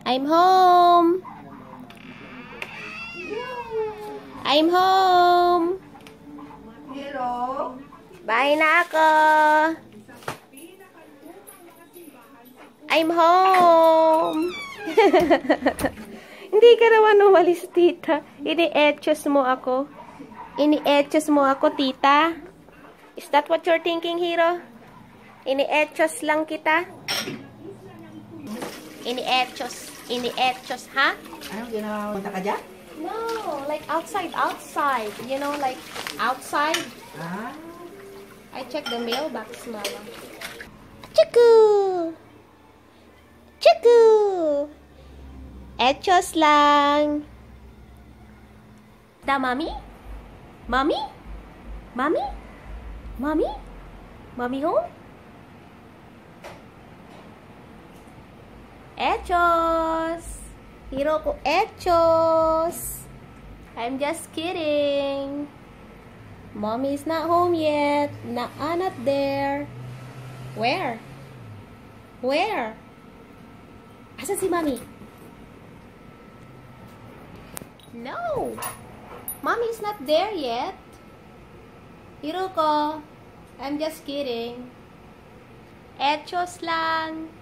I'm home. I'm home. Hello? Bye na ako. I'm home. Hindi ka naman umalis, tita. Ini-etchos mo ako. Ini-etchos mo ako, tita. Is that what you're thinking, Hiro? Ini-etchos lang kita? Ini-etchos. Ini-etchos, ha? Anong ginawa? Punta ka dyan? No, like outside. You know, like outside. Ah. I check the mailbox, mama. Chuku! Chuku! Etchos lang. Da, mami? Mami? Mami? Mami? Mami home? Etchos! Hiro ko etchos! I'm just kidding. Mommy's not home yet. Not there. Where? Where? Asan si Mommy? No! Mommy's not there yet. Hiruko, I'm just kidding. Etchos lang.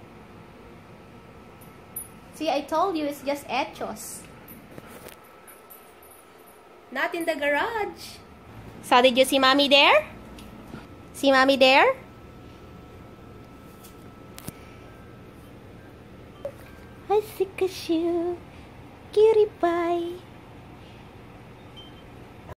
See, I told you it's just etchos. Not in the garage. So, did you see Mommy there? See Mommy there? I see you. Cutie pie.